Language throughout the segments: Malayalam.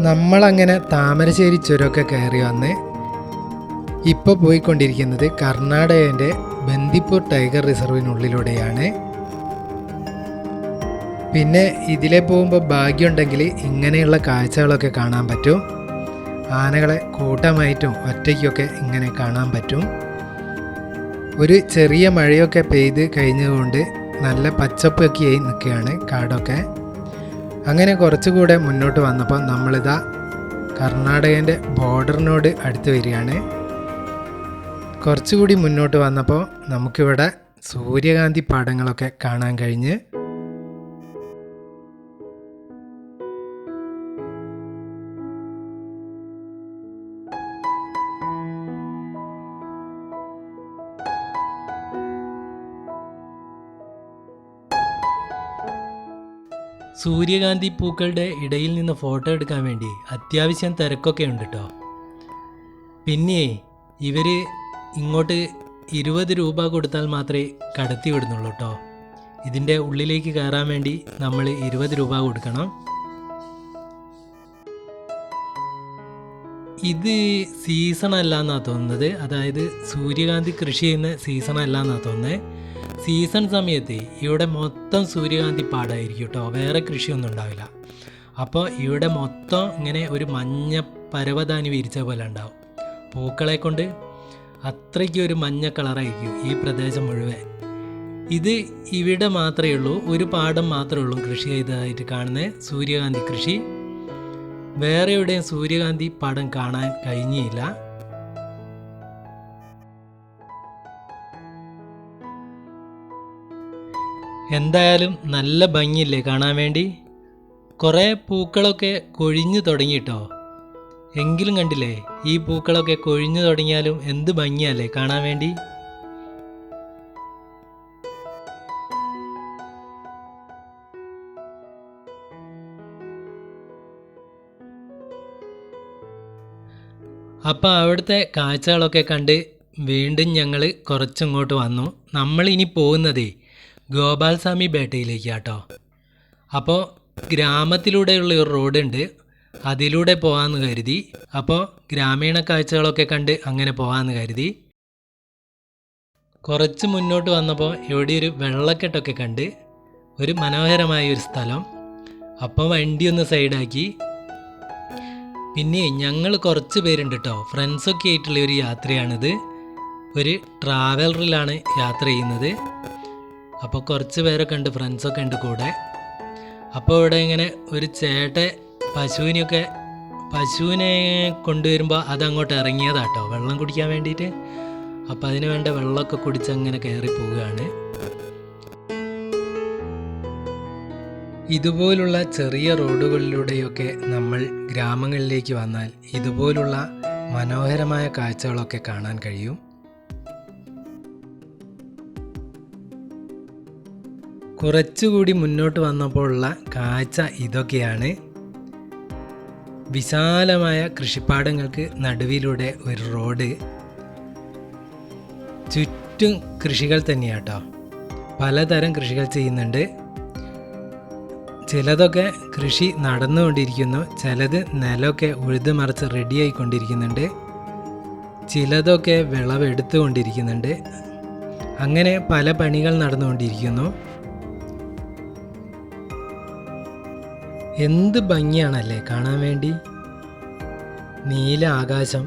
നമ്മളങ്ങനെ താമരശ്ശേരി ചുരമൊക്കെ കയറി വന്ന് ഇപ്പോൾ പോയിക്കൊണ്ടിരിക്കുന്നത് കർണാടകൻ്റെ ബന്ദിപ്പൂർ ടൈഗർ റിസർവിനുള്ളിലൂടെയാണ്. പിന്നെ ഇതിലെ പോകുമ്പോൾ ഭാഗ്യമുണ്ടെങ്കിൽ ഇങ്ങനെയുള്ള കാഴ്ചകളൊക്കെ കാണാൻ പറ്റും. ആനകളെ കൂട്ടമായിട്ടും ഒറ്റയ്ക്കൊക്കെ ഇങ്ങനെ കാണാൻ പറ്റും. ഒരു ചെറിയ മഴയൊക്കെ പെയ്ത് കഴിഞ്ഞതുകൊണ്ട് നല്ല പച്ചപ്പൊക്കെയായി നിൽക്കുകയാണ് കാടൊക്കെ. അങ്ങനെ കുറച്ചുകൂടെ മുന്നോട്ട് വന്നപ്പോൾ നമ്മളിതാ കർണാടകൻ്റെ ബോർഡറിനോട് അടുത്ത് വരികയാണ്. കുറച്ചുകൂടി മുന്നോട്ട് വന്നപ്പോൾ നമുക്കിവിടെ സൂര്യകാന്തി പാടങ്ങളൊക്കെ കാണാൻ കഴിഞ്ഞ്. സൂര്യകാന്തി പൂക്കളുടെ ഇടയിൽ നിന്ന് ഫോട്ടോ എടുക്കാൻ വേണ്ടി അത്യാവശ്യം തിരക്കൊക്കെ ഉണ്ട് കേട്ടോ. പിന്നെ ഇവർ ഇങ്ങോട്ട് 20 രൂപ കൊടുത്താൽ മാത്രമേ കടത്തി വിടുന്നുള്ളൂ കേട്ടോ. ഇതിൻ്റെ ഉള്ളിലേക്ക് കയറാൻ വേണ്ടി നമ്മൾ 20 രൂപ കൊടുക്കണം. ഇത് സീസൺ അല്ല എന്നാണ് തോന്നുന്നത്, അതായത് സൂര്യകാന്തി കൃഷി ചെയ്യുന്ന സീസൺ അല്ല എന്നാണ് തോന്നുന്നത്. സീസൺ സമയത്ത് ഇവിടെ മൊത്തം സൂര്യകാന്തി പാടമായിരിക്കും കേട്ടോ, വേറെ കൃഷിയൊന്നും ഉണ്ടാവില്ല. അപ്പോൾ ഇവിടെ മൊത്തം ഇങ്ങനെ ഒരു മഞ്ഞ പരവതാനി വിരിച്ച പോലെ ഉണ്ടാവും. പൂക്കളെ കൊണ്ട് അത്രയ്ക്ക് ഒരു മഞ്ഞ കളറായിരിക്കും ഈ പ്രദേശം മുഴുവൻ. ഇത് ഇവിടെ മാത്രമേ ഉള്ളൂ, ഒരു പാടം മാത്രമേ ഉള്ളൂ കൃഷി ചെയ്തതായിട്ട് കാണുന്നത് സൂര്യകാന്തി കൃഷി. വേറെ എവിടെയും സൂര്യകാന്തി പാടം കാണാൻ കഴിഞ്ഞില്ല. എന്തായാലും നല്ല ഭംഗിയില്ലേ കാണാൻ വേണ്ടി. കുറേ പൂക്കളൊക്കെ കൊഴിഞ്ഞു തുടങ്ങിയിട്ടോ. എങ്കിലും കണ്ടില്ലേ, ഈ പൂക്കളൊക്കെ കൊഴിഞ്ഞു തുടങ്ങിയാലും എന്ത് ഭംഗിയല്ലേ കാണാൻ വേണ്ടി. അപ്പം അവിടുത്തെ കാഴ്ചകളൊക്കെ കണ്ട് വീണ്ടും ഞങ്ങൾ കുറച്ചിങ്ങോട്ട് വന്നു. നമ്മളിനി പോകുന്നതേ ഗോപാൽസ്വാമി പേട്ടയിലേക്കാട്ടോ. അപ്പോൾ ഗ്രാമത്തിലൂടെയുള്ള ഒരു റോഡുണ്ട്, അതിലൂടെ പോകാമെന്ന് കരുതി. അപ്പോൾ ഗ്രാമീണ കാഴ്ചകളൊക്കെ കണ്ട് അങ്ങനെ പോകാമെന്ന് കരുതി. കുറച്ച് മുന്നോട്ട് വന്നപ്പോൾ ഇവിടെ ഒരു വെള്ളക്കെട്ടൊക്കെ കണ്ട്, ഒരു മനോഹരമായ ഒരു സ്ഥലം. അപ്പോൾ വണ്ടി ഒന്ന് സൈഡാക്കി. പിന്നെ ഞങ്ങൾ കുറച്ച് പേരുണ്ട് കേട്ടോ, ഫ്രണ്ട്സൊക്കെ ആയിട്ടുള്ള ഒരു യാത്രയാണിത്. ഒരു ട്രാവലറിലാണ് യാത്ര ചെയ്യുന്നത്. അപ്പോൾ കുറച്ച് പേരൊക്കെ ഉണ്ട്, ഫ്രണ്ട്സൊക്കെ ഉണ്ട് കൂടെ. അപ്പോൾ ഇവിടെ ഇങ്ങനെ ഒരു ചേട്ടൻ പശുവിനെ കൊണ്ടുവരുമ്പോൾ അതങ്ങോട്ട് ഇറങ്ങിയതാട്ടോ വെള്ളം കുടിക്കാൻ വേണ്ടിയിട്ട്. അപ്പോൾ അതിന് വേണ്ട വെള്ളമൊക്കെ കുടിച്ച് അങ്ങനെ കയറി പോവുകയാണ്. ഇതുപോലുള്ള ചെറിയ റോഡുകളിലൂടെയൊക്കെ നമ്മൾ ഗ്രാമങ്ങളിലേക്ക് വന്നാൽ ഇതുപോലുള്ള മനോഹരമായ കാഴ്ചകളൊക്കെ കാണാൻ കഴിയും. കുറച്ചുകൂടി മുന്നോട്ട് വന്നപ്പോഴുള്ള കാഴ്ച ഇതൊക്കെയാണ്. വിശാലമായ കൃഷിപ്പാടങ്ങൾക്ക് നടുവിലൂടെ ഒരു റോഡ്, ചുറ്റും കൃഷികൾ തന്നെയാട്ടോ. പലതരം കൃഷികൾ ചെയ്യുന്നുണ്ട്. ചിലതൊക്കെ കൃഷി നടന്നുകൊണ്ടിരിക്കുന്നു, ചിലത് നിലമൊക്കെ ഉഴുത് മറിച്ച് റെഡിയായിക്കൊണ്ടിരിക്കുന്നുണ്ട്, ചിലതൊക്കെ വിളവെടുത്തുകൊണ്ടിരിക്കുന്നുണ്ട്. അങ്ങനെ പല പണികൾ നടന്നുകൊണ്ടിരിക്കുന്നു. എന്ത് ഭംഗിയാണല്ലേ കാണാൻ വേണ്ടി. നീല ആകാശം,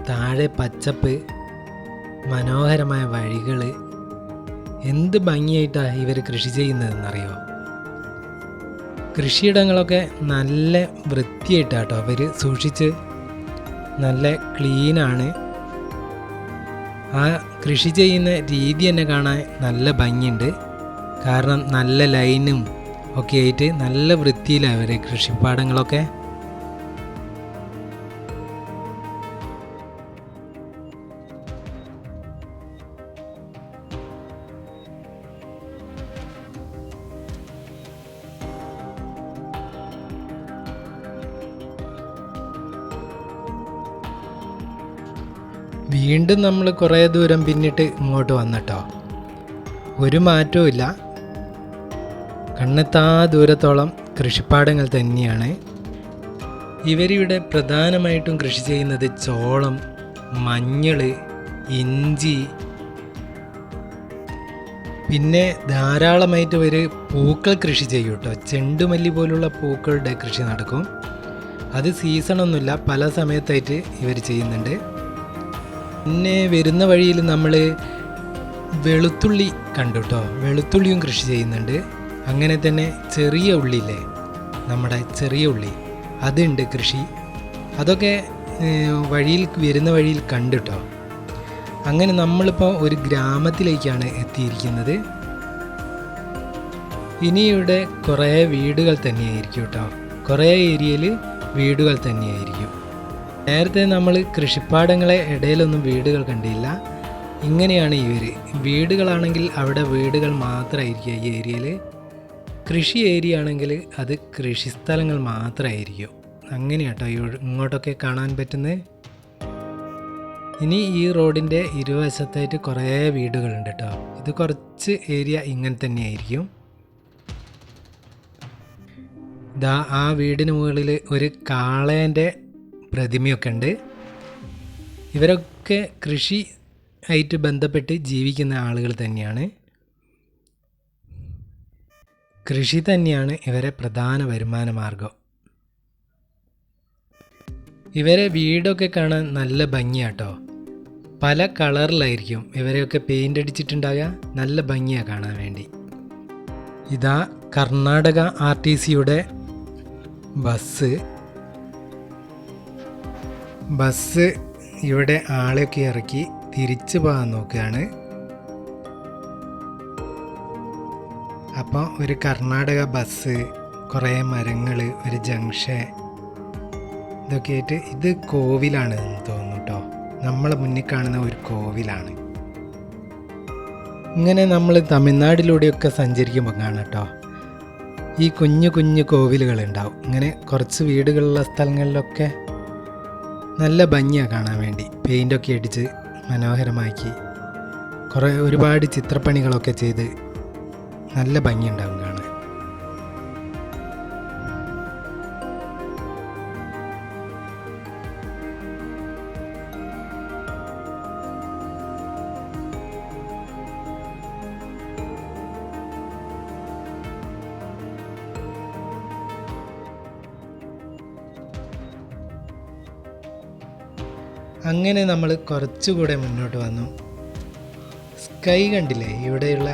താഴെ പച്ചപ്പ്, മനോഹരമായ വഴികൾ. എന്ത് ഭംഗിയായിട്ടാണ് ഇവർ കൃഷി ചെയ്യുന്നതെന്നറിയോ. കൃഷിയിടങ്ങളൊക്കെ നല്ല വൃത്തിയായിട്ടാട്ടോ അവർ സൂക്ഷിച്ച്, നല്ല ക്ലീനാണ്. ആ കൃഷി ചെയ്യുന്ന രീതി തന്നെ കാണാൻ നല്ല ഭംഗിയുണ്ട്. കാരണം നല്ല ലൈനും ഒക്കെ ആയിട്ട് നല്ല വൃത്തിയിലാണ് അവരെ കൃഷിപ്പാടങ്ങളൊക്കെ. വീണ്ടും നമ്മൾ കുറേ ദൂരം പിന്നിട്ട് ഇങ്ങോട്ട് വന്നിട്ടോ. ഒരു മാറ്റവും ഇല്ല, കണ്ണെത്താ ദൂരത്തോളം കൃഷിപ്പാടങ്ങൾ തന്നെയാണ്. ഇവരിവിടെ പ്രധാനമായിട്ടും കൃഷി ചെയ്യുന്നത് ചോളം, മഞ്ഞൾ, ഇഞ്ചി, പിന്നെ ധാരാളമായിട്ട് ഇവർ പൂക്കൾ കൃഷി ചെയ്യും കേട്ടോ. ചെണ്ടുമല്ലി പോലുള്ള പൂക്കളുടെ കൃഷി നടക്കും. അത് സീസണൊന്നുമില്ല, പല സമയത്തായിട്ട് ഇവർ ചെയ്യുന്നുണ്ട്. പിന്നെ വരുന്ന വഴിയിൽ നമ്മൾ വെളുത്തുള്ളി കണ്ടു കേട്ടോ. വെളുത്തുള്ളിയും കൃഷി ചെയ്യുന്നുണ്ട്. അങ്ങനെ തന്നെ ചെറിയ ഉള്ളിയില്ലേ, നമ്മുടെ ചെറിയ ഉള്ളി, അതുണ്ട് കൃഷി. അതൊക്കെ വരുന്ന വഴിയിൽ കണ്ടു കേട്ടോ. അങ്ങനെ നമ്മളിപ്പോൾ ഒരു ഗ്രാമത്തിലേക്കാണ് എത്തിയിരിക്കുന്നത്. ഇനി ഇവിടെ കുറേ വീടുകൾ തന്നെയായിരിക്കും കേട്ടോ. കുറേ ഏരിയയിൽ വീടുകൾ തന്നെയായിരിക്കും. നേരത്തെ നമ്മൾ കൃഷിപ്പാടങ്ങളെ ഇടയിലൊന്നും വീടുകൾ കണ്ടില്ല. ഇങ്ങനെയാണ് ഇവർ. വീടുകളാണെങ്കിൽ അവിടെ വീടുകൾ മാത്രമായിരിക്കും ഈ ഏരിയയിൽ. കൃഷി ഏരിയ ആണെങ്കിൽ അത് കൃഷിസ്ഥലങ്ങൾ മാത്രമായിരിക്കും. അങ്ങനെയാട്ടോ ഇങ്ങോട്ടൊക്കെ കാണാൻ പറ്റുന്നത്. ഇനി ഈ റോഡിൻ്റെ ഇരുവശത്തായിട്ട് കുറേ വീടുകളുണ്ട് കേട്ടോ. ഇത് കുറച്ച് ഏരിയ ഇങ്ങനെ തന്നെയായിരിക്കും. ദാ ആ വീടിന് മുകളിൽ ഒരു കാളേൻ്റെ പ്രതിമയൊക്കെ ഉണ്ട്. ഇവരൊക്കെ കൃഷി ആയിട്ട് ബന്ധപ്പെട്ട് ജീവിക്കുന്ന ആളുകൾ തന്നെയാണ്. കൃഷി തന്നെയാണ് ഇവരെ പ്രധാന വരുമാന മാർഗം. ഇവരെ വീടൊക്കെ കാണാൻ നല്ല ഭംഗിയാട്ടോ. പല കളറിലായിരിക്കും ഇവരെയൊക്കെ പെയിൻ്റ് അടിച്ചിട്ടുണ്ടാകുക. നല്ല ഭംഗിയാണ് കാണാൻ വേണ്ടി. ഇതാ കർണാടക RTCയുടെ ബസ് ഇവിടെ ആളെയൊക്കെ ഇറക്കി തിരിച്ചു പോകാൻ നോക്കുകയാണ്. അപ്പോൾ ഒരു കർണാടക ബസ്, കുറേ മരങ്ങൾ, ഒരു ജംഗ്ഷൻ, ഇതൊക്കെ ആയിട്ട് ഇത് കോവിലാണ് എന്ന് തോന്നുന്നു കേട്ടോ. നമ്മളെ മുന്നിൽ കാണുന്ന ഒരു കോവിലാണ്. ഇങ്ങനെ നമ്മൾ തമിഴ്നാട്ടിലൂടെയൊക്കെ സഞ്ചരിക്കുമ്പോൾ കാണാം കേട്ടോ, ഈ കുഞ്ഞു കുഞ്ഞു കോവിലുകളുണ്ടാവും. ഇങ്ങനെ കുറച്ച് വീടുകളുള്ള സ്ഥലങ്ങളിലൊക്കെ നല്ല ഭംഗിയാണ് കാണാൻ വേണ്ടി. പെയിൻ്റൊക്കെ അടിച്ച് മനോഹരമാക്കി ഒരുപാട് ചിത്രപ്പണികളൊക്കെ ചെയ്ത് നല്ല ഭംഗിയുണ്ടാവും കാണാൻ. അങ്ങനെ നമ്മൾ കുറച്ചുകൂടെ മുന്നോട്ട് വന്നു. സ്കൈ കണ്ടില്ലേ ഇവിടെയുള്ള,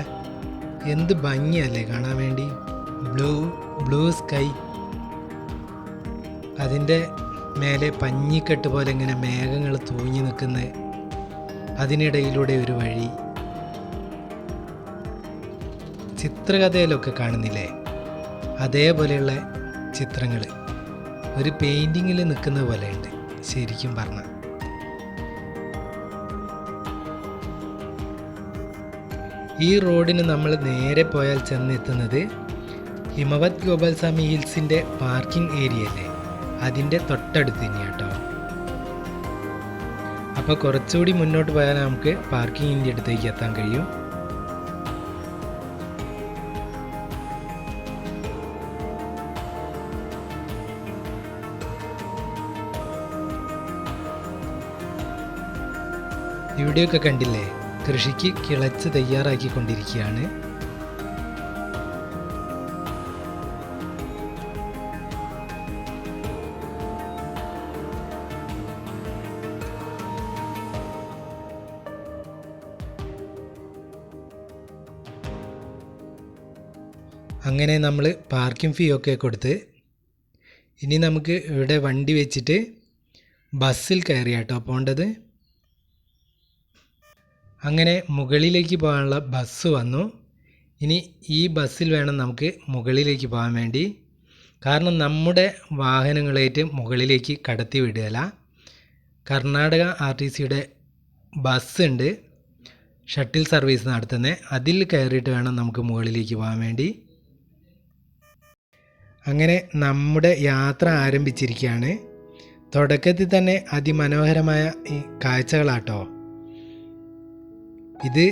എന്ത് ഭംഗിയല്ലേ കാണാൻ വേണ്ടി. ബ്ലൂ സ്കൈ, അതിൻ്റെ മേലെ പഞ്ഞിക്കെട്ട് പോലെ ഇങ്ങനെ മേഘങ്ങൾ തൂങ്ങി നിൽക്കുന്ന, അതിനിടയിലൂടെ ഒരു വഴി. ചിത്രകഥയിലൊക്കെ കാണുന്നില്ലേ, അതേപോലെയുള്ള ചിത്രങ്ങൾ ഒരു പെയിൻറ്റിങ്ങിൽ നിൽക്കുന്ന പോലെയുണ്ട് ശരിക്കും പറഞ്ഞാൽ. ഈ റോഡിന് നമ്മൾ നേരെ പോയാൽ ചെന്നെത്തുന്നത് ഹിമവത് ഗോപാൽസ്വാമി ഹിൽസിൻ്റെ പാർക്കിംഗ് ഏരിയ അല്ലേ, അതിൻ്റെ തൊട്ടടുത്ത് തന്നെയാണ് കേട്ടോ. അപ്പോൾ കുറച്ചുകൂടി മുന്നോട്ട് പോയാൽ നമുക്ക് പാർക്കിങ്ങിൻ്റെ അടുത്തേക്ക് എത്താൻ കഴിയും. ഇവിടെയൊക്കെ കണ്ടില്ലേ, കൃഷിക്ക് കിളച്ച് തയ്യാറാക്കിക്കൊണ്ടിരിക്കുകയാണ്. അങ്ങനെ നമ്മൾ പാർക്കിംഗ് ഫീ ഒക്കെ കൊടുത്ത് ഇനി നമുക്ക് ഇവിടെ വണ്ടി വെച്ചിട്ട് ബസ്സിൽ കയറിയാട്ടോ പോകേണ്ടത്. അങ്ങനെ മുകളിലേക്ക് പോകാനുള്ള ബസ് വന്നു. ഇനി ഈ ബസ്സിൽ വേണം നമുക്ക് മുകളിലേക്ക് പോകാൻ വേണ്ടി. കാരണം നമ്മുടെ വാഹനങ്ങളായിട്ട് മുകളിലേക്ക് കടത്തി വിടുകയില്ല. കർണാടക RTCയുടെ ബസ് ഉണ്ട്, ഷട്ടിൽ സർവീസ് നടത്തുന്നത്. അതിൽ കയറിയിട്ട് വേണം നമുക്ക് മുകളിലേക്ക് പോകാൻ വേണ്ടി. അങ്ങനെ നമ്മുടെ യാത്ര ആരംഭിച്ചിരിക്കുകയാണ്. തുടക്കത്തിൽ തന്നെ അതിമനോഹരമായ ഈ കാഴ്ചകളാട്ടോ. ഇത്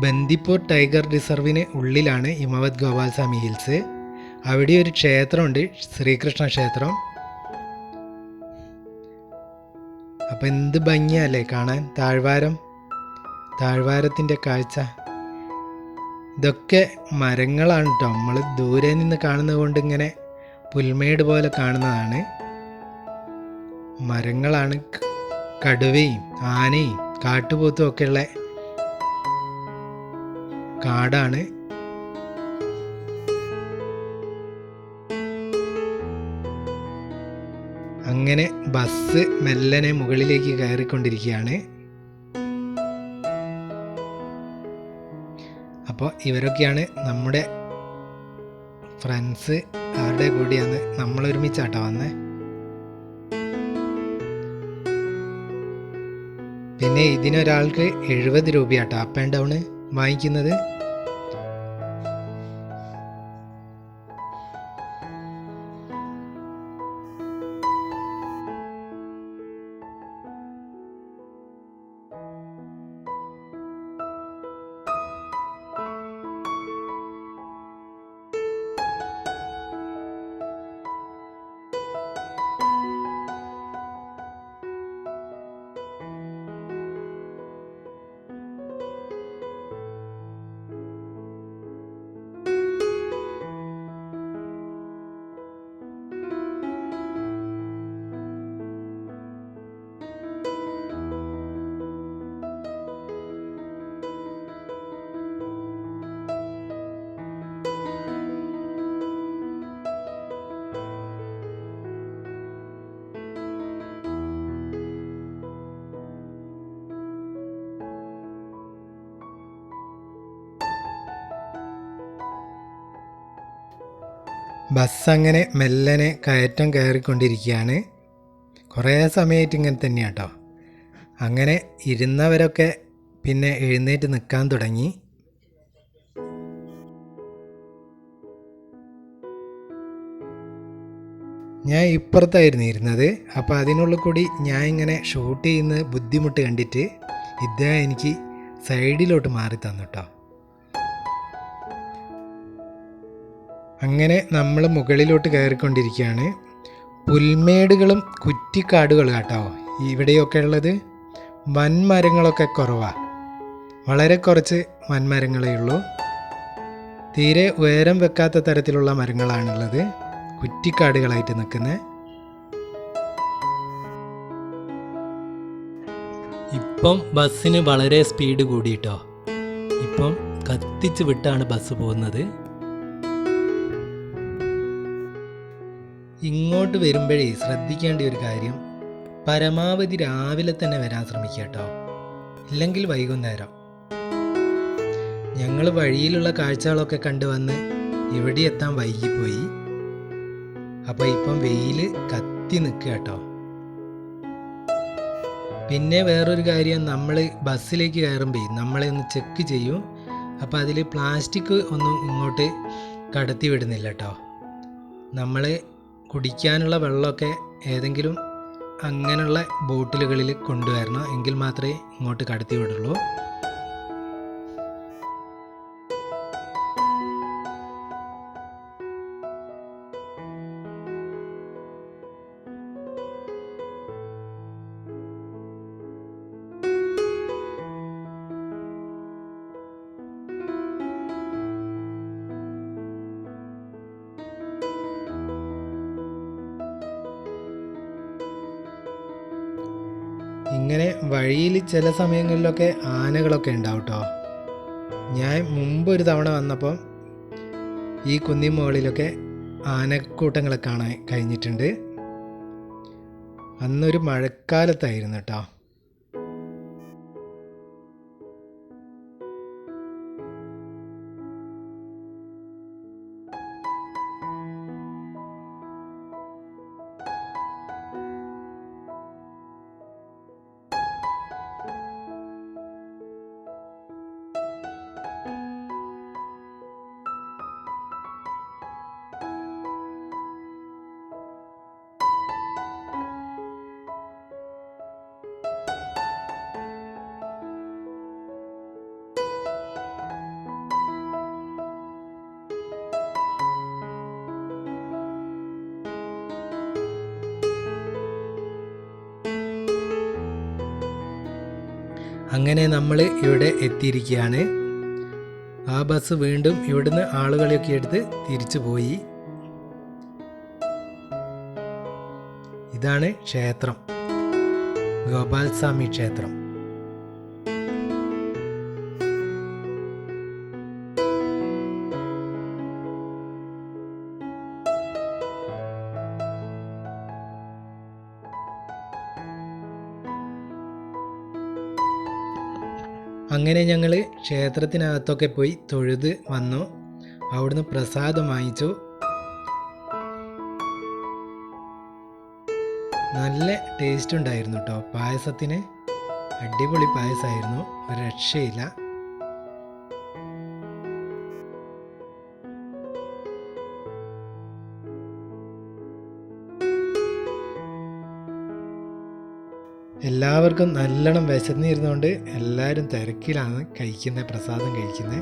ബന്ദിപ്പൂർ ടൈഗർ റിസർവിന് ഉള്ളിലാണ് ഹിമവത് ഗോപാൽസ്വാമി ഹിൽസ്. അവിടെ ഒരു ക്ഷേത്രമുണ്ട്, ശ്രീകൃഷ്ണ ക്ഷേത്രം. അപ്പം എന്ത് ഭംഗിയല്ലേ കാണാൻ താഴ്വാരത്തിൻ്റെ കാഴ്ച. ഇതൊക്കെ മരങ്ങളാണ് കേട്ടോ. നമ്മൾ ദൂരെ നിന്ന് കാണുന്നത് കൊണ്ട് ഇങ്ങനെ പുൽമേട് പോലെ കാണുന്നതാണ്. മരങ്ങളാണ്. കടുവയും ആനയും കാട്ടുപോത്തും ഒക്കെയുള്ള കാടാണ്. അങ്ങനെ ബസ് മെല്ലനെ മുകളിലേക്ക് കയറിക്കൊണ്ടിരിക്കുകയാണ്. അപ്പോൾ ഇവരൊക്കെയാണ് നമ്മുടെ ഫ്രണ്ട്സ്. അവരുടെ കൂടിയാണ് നമ്മൾ ഒരുമിച്ചാട്ടോ വന്നേ. പിന്നെ ഇതിനൊരാൾക്ക് 70 രൂപയാട്ടോ അപ്പ് ആൻഡ് ഡൗൺ വാങ്ങിക്കുന്നത്. ബസ് അങ്ങനെ മെല്ലനെ കയറ്റം കയറിക്കൊണ്ടിരിക്കുകയാണ്. കുറേ സമയമായിട്ട് ഇങ്ങനെ തന്നെയാണ് കേട്ടോ. അങ്ങനെ ഇരുന്നവരൊക്കെ പിന്നെ എഴുന്നേറ്റ് നിൽക്കാൻ തുടങ്ങി. ഞാൻ ഇപ്പുറത്തായിരുന്നു ഇരുന്നത്. അപ്പോൾ അതിനുള്ളിൽ കൂടി ഞാൻ ഇങ്ങനെ ഷൂട്ട് ചെയ്യുന്ന ബുദ്ധിമുട്ട് കണ്ടിട്ട് ഇദ്ദേഹം എനിക്ക് സൈഡിലോട്ട് മാറി തന്നു കേട്ടോ. അങ്ങനെ നമ്മൾ മുകളിലോട്ട് കയറിക്കൊണ്ടിരിക്കുകയാണ്. പുൽമേടുകളും കുറ്റിക്കാടുകളും കേട്ടോ ഇവിടെയൊക്കെ ഉള്ളത്. വൻമരങ്ങളൊക്കെ കുറവാണ്. വളരെ കുറച്ച് വൻമരങ്ങളേ ഉള്ളൂ. തീരെ ഉയരം വെക്കാത്ത തരത്തിലുള്ള മരങ്ങളാണുള്ളത്, കുറ്റിക്കാടുകളായിട്ട് നിൽക്കുന്നത്. ഇപ്പം ബസ്സിന് വളരെ സ്പീഡ് കൂടിയിട്ടോ. ഇപ്പം കത്തിച്ച് വിട്ടാണ് ബസ് പോകുന്നത്. ഇങ്ങോട്ട് വരുമ്പോഴേ ശ്രദ്ധിക്കേണ്ട ഒരു കാര്യം, പരമാവധി രാവിലെ തന്നെ വരാൻ ശ്രമിക്കുക കേട്ടോ, ഇല്ലെങ്കിൽ വൈകുന്നേരം. ഞങ്ങൾ വഴിയിലുള്ള കാഴ്ചകളൊക്കെ കണ്ടു വന്ന് ഇവിടെ എത്താൻ വൈകിപ്പോയി. അപ്പോൾ ഇപ്പം വെയിൽ കത്തി നിൽക്കുക കേട്ടോ. പിന്നെ വേറൊരു കാര്യം, നമ്മൾ ബസ്സിലേക്ക് കയറുമ്പോൾ നമ്മളെ ഒന്ന് ചെക്ക് ചെയ്യും. അപ്പോൾ അതിൽ പ്ലാസ്റ്റിക് ഒന്നും ഇങ്ങോട്ട് കടത്തി വിടുന്നില്ല കേട്ടോ. നമ്മൾ കുടിക്കാനുള്ള വെള്ളമൊക്കെ ഏതെങ്കിലും അങ്ങനെയുള്ള ബോട്ടിലുകളിൽ കൊണ്ടുവരണം, എങ്കിൽ മാത്രമേ ഇങ്ങോട്ട് കടത്തി വിടുള്ളൂ. ഇങ്ങനെ വഴിയിൽ ചില സമയങ്ങളിലൊക്കെ ആനകളൊക്കെ ഉണ്ടാവും കേട്ടോ. ഞാൻ മുമ്പ് ഒരു തവണ വന്നപ്പം ഈ കുന്നിൻ മുകളിലൊക്കെ ആനക്കൂട്ടങ്ങളെ കാണാൻ കഴിഞ്ഞിട്ടുണ്ട്. അന്നൊരു മഴക്കാലത്തായിരുന്നു കേട്ടോ. അങ്ങനെ നമ്മൾ ഇവിടെ എത്തിയിരിക്കുകയാണ്. ആ ബസ് വീണ്ടും ഇവിടുന്ന് ആളുകളെയൊക്കെ എടുത്ത് തിരിച്ചു പോയി. ഇതാണ് ക്ഷേത്രം, ഗോപാൽസ്വാമി ക്ഷേത്രം. അങ്ങനെ ഞങ്ങൾ ക്ഷേത്രത്തിനകത്തൊക്കെ പോയി തൊഴുത് വന്നു. അവിടുന്ന് പ്രസാദം വാങ്ങിച്ചു. നല്ല ടേസ്റ്റ് ഉണ്ടായിരുന്നു കേട്ടോ പായസത്തിന്. അടിപൊളി പായസമായിരുന്നു, ഒരു രക്ഷയില്ല. എല്ലാവർക്കും നല്ലോണം വിശന്നിരുന്നുകൊണ്ട് എല്ലാവരും തിരക്കിലാണ് പ്രസാദം കഴിക്കുന്നത്.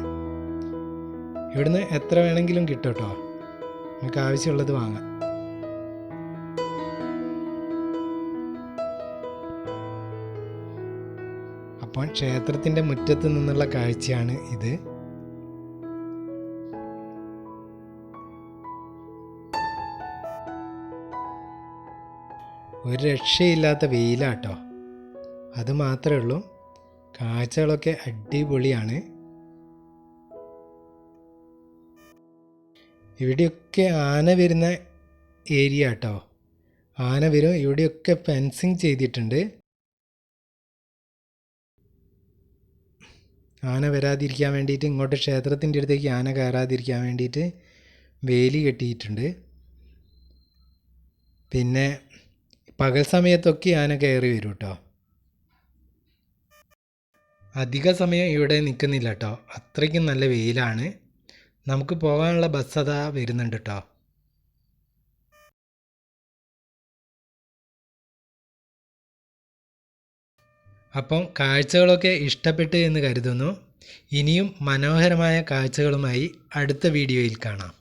ഇവിടുന്ന് എത്ര വേണമെങ്കിലും കിട്ടും കേട്ടോ, നമുക്ക് ആവശ്യമുള്ളത് വാങ്ങാം. അപ്പോൾ ക്ഷേത്രത്തിൻ്റെ മുറ്റത്ത് നിന്നുള്ള കാഴ്ചയാണ് ഇത്. ഒരു രക്ഷയില്ലാത്ത വെയിലാട്ടോ, അത് മാത്രമേ ഉള്ളൂ. കാഴ്ചകളൊക്കെ അടിപൊളിയാണ്. ഇവിടെയൊക്കെ ആന വരുന്ന ഏരിയ കേട്ടോ, ആന വരും. ഇവിടെയൊക്കെ ഫെൻസിങ് ചെയ്തിട്ടുണ്ട്, ആന വരാതിരിക്കാൻ വേണ്ടിയിട്ട്. ഇങ്ങോട്ട് ക്ഷേത്രത്തിൻ്റെ അടുത്തേക്ക് ആന കയറാതിരിക്കാൻ വേണ്ടിയിട്ട് വേലി കെട്ടിയിട്ടുണ്ട്. പിന്നെ പകൽ സമയത്തൊക്കെ ആന കയറി വരും കേട്ടോ. അധിക സമയം ഇവിടെ നിൽക്കുന്നില്ല കേട്ടോ, അത്രയ്ക്കും നല്ല വെയിലാണ്. നമുക്ക് പോകാനുള്ള ബസ് അതാ വരുന്നുണ്ട് കേട്ടോ. അപ്പം കാഴ്ചകളൊക്കെ ഇഷ്ടപ്പെട്ടു എന്ന് കരുതുന്നു. ഇനിയും മനോഹരമായ കാഴ്ചകളുമായി അടുത്ത വീഡിയോയിൽ കാണാം.